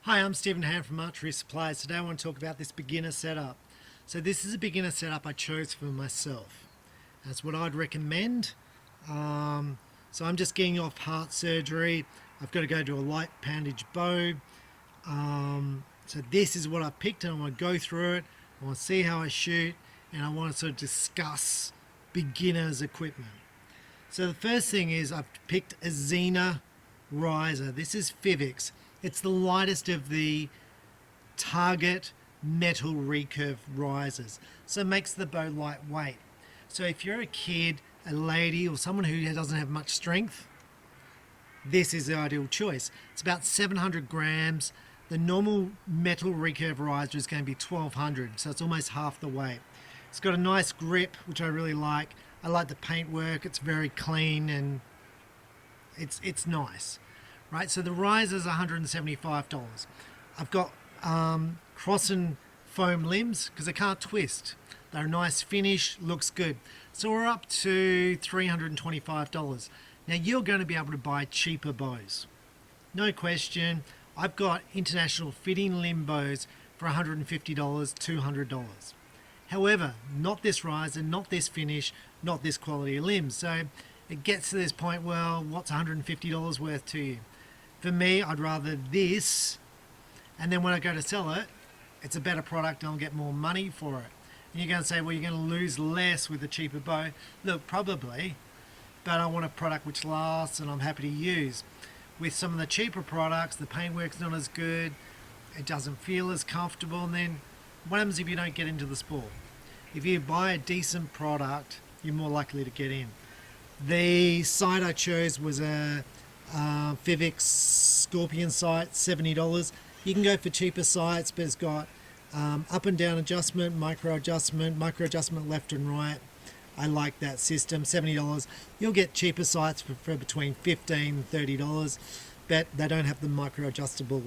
Hi, I'm Stephen Ham from Archery Supplies. Today I want to talk about this beginner setup. So this is a beginner setup I chose for myself. That's what I'd recommend. So I'm just getting off heart surgery. I've got to go to a light poundage bow. So this is what I picked and I want to go through it. I want to see how I shoot and I want to sort of discuss beginner's equipment. So the first thing is I've picked a Xena riser. This is Fivix. It's the lightest of the Target metal recurve risers, so it makes the bow lightweight. So if you're a kid, a lady, or someone who doesn't have much strength, this is the ideal choice. It's about 700 grams. The normal metal recurve riser is going to be 1200, so it's almost half the weight. It's got a nice grip, which I really like. I like the paintwork. It's very clean and it's nice. Right, so the riser is $175. I've got cross and foam limbs because they can't twist. They're a nice finish, looks good. So we're up to $325. Now you're going to be able to buy cheaper bows. No question. I've got international fitting limb bows for $150, $200. However, not this riser, not this finish, not this quality of limbs. So it gets to this point, well, what's $150 worth to you? For me, I'd rather this, and then when I go to sell it, it's a better product and I'll get more money for it. And you're going to say, well, you're going to lose less with a cheaper bow. Look, probably, but I want a product which lasts and I'm happy to use. With some of the cheaper products, the paintwork's not as good, it doesn't feel as comfortable, and then what happens if you don't get into the sport? If you buy a decent product, you're more likely to get in. The site I chose was a Fivix Scorpion sight, $70. You can go for cheaper sites, but it's got up and down adjustment, micro adjustment left and right. I like that system, $70. You'll get cheaper sites for between $15 and $30, but they don't have the micro adjustability.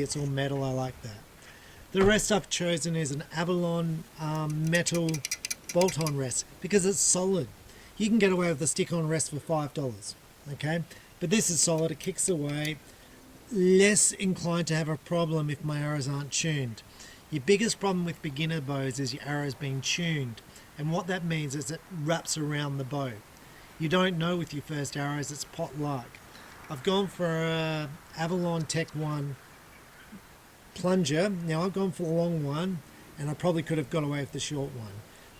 It's all metal. I like that. The rest I've chosen is an Avalon metal bolt-on rest because it's solid. You can get away with a stick-on rest for $5. Okay, but this is solid, it kicks away. Less inclined to have a problem if my arrows aren't tuned. Your biggest problem with beginner bows is your arrows being tuned, and what that means is it wraps around the bow. You don't know with your first arrows, it's pot luck. I've gone for a Avalon Tech 1 plunger. Now I've gone for the long one and I probably could have got away with the short one,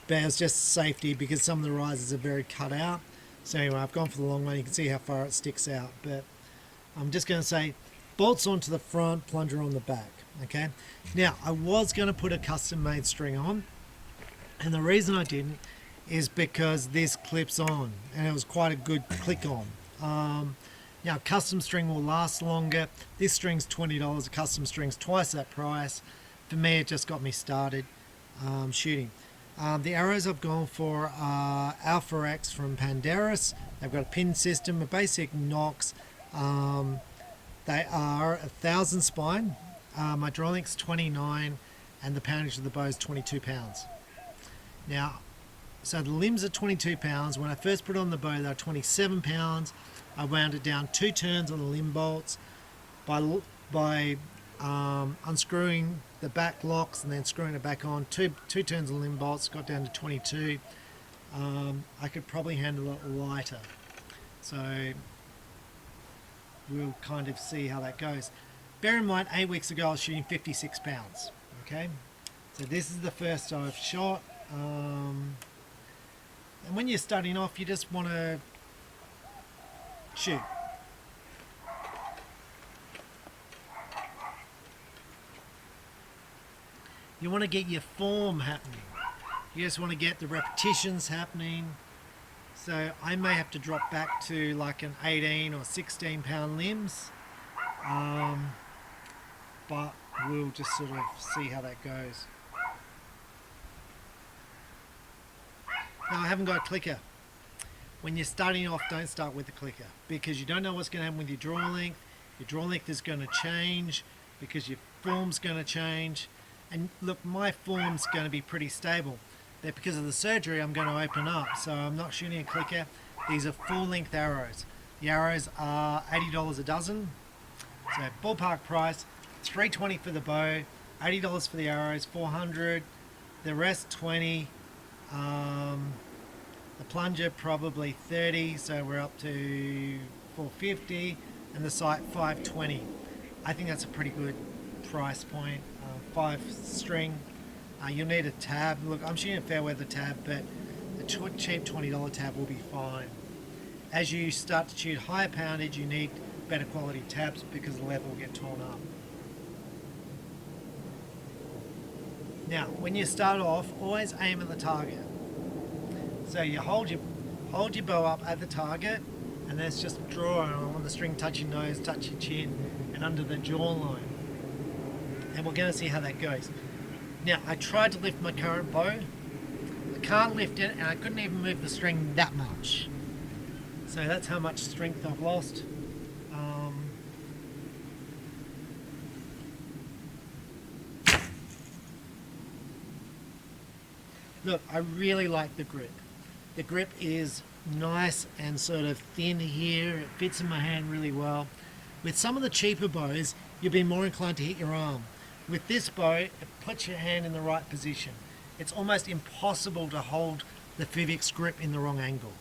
but it was just safety because some of the risers are very cut out. So anyway, I've gone for the long one. You can see how far it sticks out. But I'm just going to say bolts onto the front, plunger on the back. Okay. Now, I was going to put a custom-made string on. And the reason I didn't is because this clips on. And it was quite a good click on. Now, custom string will last longer. This string's $20. A custom string's twice that price. For me, it just got me started shooting. The arrows I've gone for are Alpha X from Pandarus. They've got a pin system, a basic Nox. They are 1,000 spine. My draw length's 29 and the poundage of the bow is 22 pounds. Now, so the limbs are 22 pounds. When I first put on the bow, they were 27 pounds. I wound it down 2 turns on the limb bolts by unscrewing the back locks and then screwing it back on. Two turns of limb bolts, got down to 22. I could probably handle it lighter. So we'll kind of see how that goes. Bear in mind, 8 weeks ago I was shooting 56 pounds. Okay, so this is the first I've shot. And when you're starting off, you just want to shoot. You want to get your form happening. You just want to get the repetitions happening. So I may have to drop back to like an 18 or 16 pound limbs. But we'll just sort of see how that goes. Now I haven't got a clicker. When you're starting off, don't start with the clicker because you don't know what's going to happen with your draw length. Your draw length is going to change because your form's going to change. And look, my form's going to be pretty stable. But because of the surgery, I'm going to open up. So I'm not shooting a clicker. These are full-length arrows. The arrows are $80 a dozen. So ballpark price, $320 for the bow, $80 for the arrows, $400. The rest 20. The plunger probably 30, so we're up to 450, and the sight 520. I think that's a pretty good price point. 5 string. You'll need a tab. Look, I'm shooting a fair weather tab, but the cheap $20 tab will be fine. As you start to shoot higher poundage, you need better quality tabs because the leather will get torn up. Now, when you start off, always aim at the target. So you hold your bow up at the target, and let's just draw. I want the string touch your nose, touch your chin, and under the jawline. And we're going to see how that goes. Now, I tried to lift my current bow. I can't lift it, and I couldn't even move the string that much. So that's how much strength I've lost. Look, I really like the grip. The grip is nice and sort of thin here. It fits in my hand really well. With some of the cheaper bows, you'll be more inclined to hit your arm. With this bow, it puts your hand in the right position. It's almost impossible to hold the Fivix grip in the wrong angle.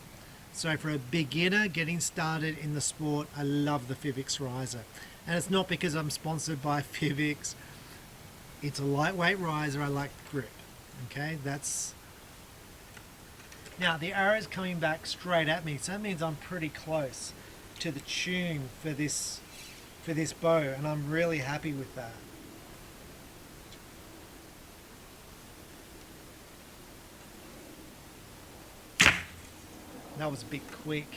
So for a beginner getting started in the sport, I love the Fivix riser. And it's not because I'm sponsored by Fivix. It's a lightweight riser. I like the grip. Okay, that's... Now the arrow's coming back straight at me, so that means I'm pretty close to the tune for this bow, and I'm really happy with that. That was a bit quick.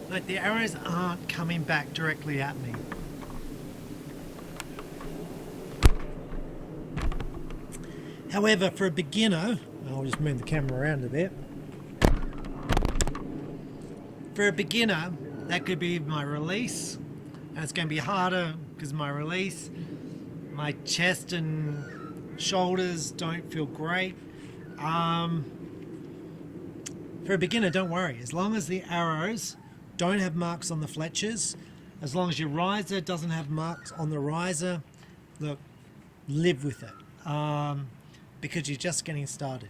Like the arrows aren't coming back directly at me. However, for a beginner, I'll just move the camera around a bit. For a beginner, that could be my release, and it's going to be harder because my release, my chest and shoulders don't feel great. For a beginner, don't worry. As long as the arrows don't have marks on the fletchers, as long as your riser doesn't have marks on the riser, look, live with it. Because you're just getting started.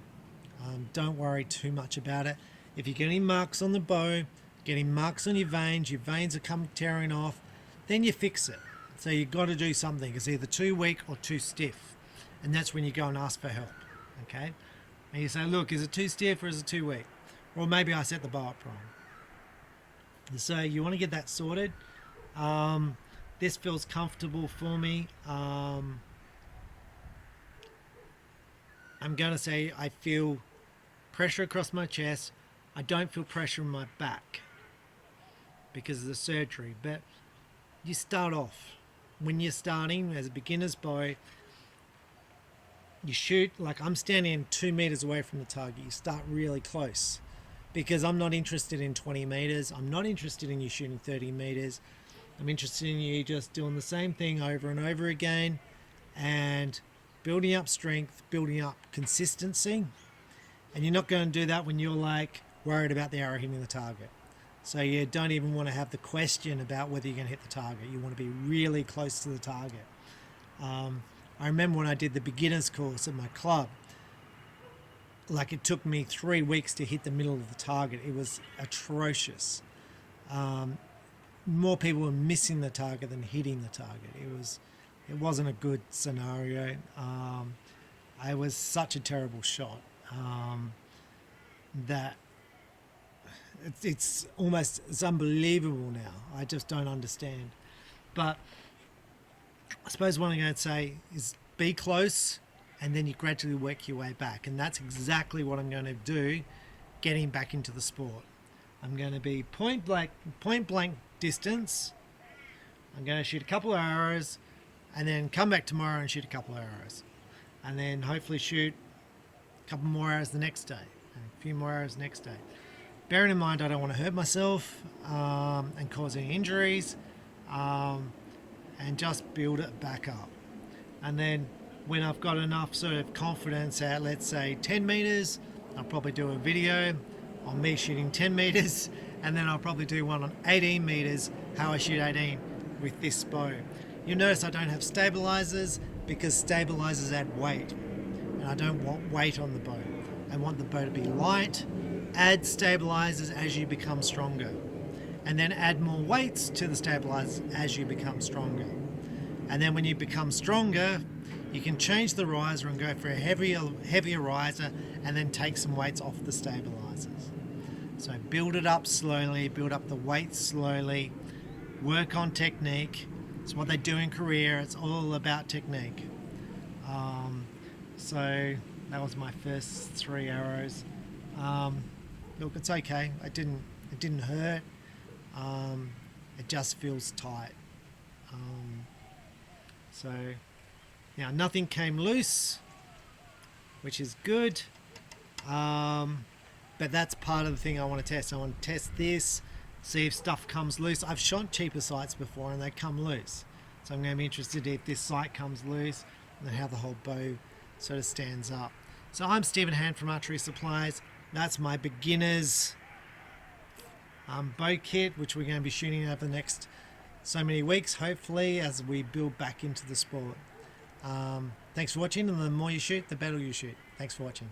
Don't worry too much about it. If you're getting marks on the bow, getting marks on your veins are tearing off, then you fix it. So you've got to do something. It's either too weak or too stiff. And that's when you go and ask for help. Okay? And you say, look, is it too stiff or is it too weak? Or maybe I set the bow up wrong. So you want to get that sorted. This feels comfortable for me. I'm going to say I feel pressure across my chest. I don't feel pressure in my back because of the surgery. But you start off. When you're starting as a beginner's bow, you shoot like I'm standing 2 meters away from the target. You start really close because I'm not interested in 20 meters. I'm not interested in you shooting 30 meters. I'm interested in you just doing the same thing over and over again and building up strength, building up consistency. And you're not going to do that when you're like worried about the arrow hitting the target. So you don't even want to have the question about whether you're going to hit the target. You want to be really close to the target. I remember when I did the beginner's course at my club, like it took me 3 weeks to hit the middle of the target. It was atrocious. More people were missing the target than hitting the target. It wasn't a good scenario. I was such a terrible shot that it's unbelievable now. I just don't understand. But I suppose what I'm going to say is be close and then you gradually work your way back. And that's exactly what I'm going to do getting back into the sport. I'm going to be point blank distance. I'm going to shoot a couple of arrows and then come back tomorrow and shoot a couple of arrows. And then hopefully shoot a couple more arrows the next day and a few more arrows next day. bearing in mind I don't want to hurt myself and cause any injuries, and just build it back up. And then when I've got enough sort of confidence at, let's say, 10 meters, I'll probably do a video on me shooting 10 meters, and then I'll probably do one on 18 meters, how I shoot 18 with this bow. You'll notice I don't have stabilizers because stabilizers add weight, and I don't want weight on the bow. I want the bow to be light. Add stabilizers as you become stronger, and then add more weights to the stabilizers as you become stronger. And then when you become stronger, you can change the riser and go for a heavier riser, and then take some weights off the stabilizers. So build it up slowly, build up the weights slowly, work on technique. It's what they do in Korea. It's all about technique. So that was my first 3 arrows. Look, it's okay. It didn't hurt. It just feels tight. So now nothing came loose, which is good. But that's part of the thing I want to test. I want to test this, see if stuff comes loose. I've shot cheaper sights before and they come loose. So I'm going to be interested if this sight comes loose and how the whole bow sort of stands up. So I'm Stephen Hand from Archery Supplies. That's my beginner's bow kit, which we're going to be shooting over the next so many weeks, hopefully, as we build back into the sport. Thanks for watching, and the more you shoot, the better you shoot. Thanks for watching.